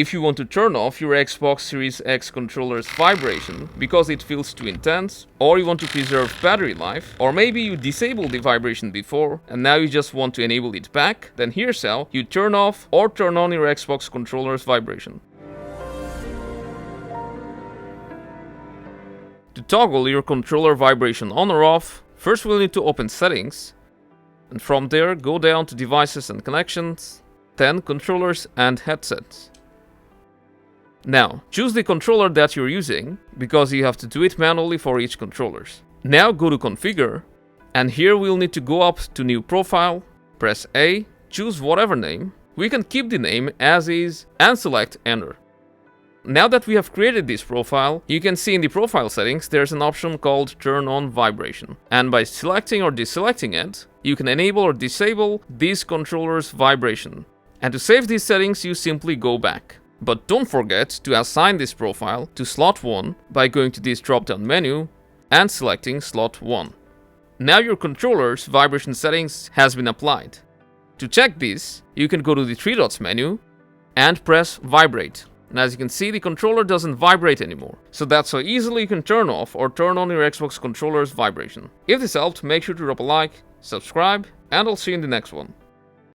If you want to turn off your Xbox Series X controller's vibration because it feels too intense, or you want to preserve battery life, or maybe you disabled the vibration before and now you just want to enable it back, then here's how you turn off or turn on your Xbox controller's vibration. To toggle your controller vibration on or off, first we'll need to open Settings, and from there go down to Devices and Connections, then Controllers and Headsets. Now, choose the controller that you're using, because you have to do it manually for each controller. Now go to Configure, and here we'll need to go up to New Profile, press A, choose whatever name. We can keep the name as is and select Enter. Now that we have created this profile, you can see in the profile settings there's an option called Turn on Vibration. And by selecting or deselecting it, you can enable or disable this controller's vibration. And to save these settings, you simply go back. But don't forget to assign this profile to slot 1 by going to this drop-down menu and selecting slot 1. Now your controller's vibration settings has been applied. To check this, you can go to the 3 dots menu and press Vibrate. And as you can see, the controller doesn't vibrate anymore. So that's how easily you can turn off or turn on your Xbox controller's vibration. If this helped, make sure to drop a like, subscribe, and I'll see you in the next one.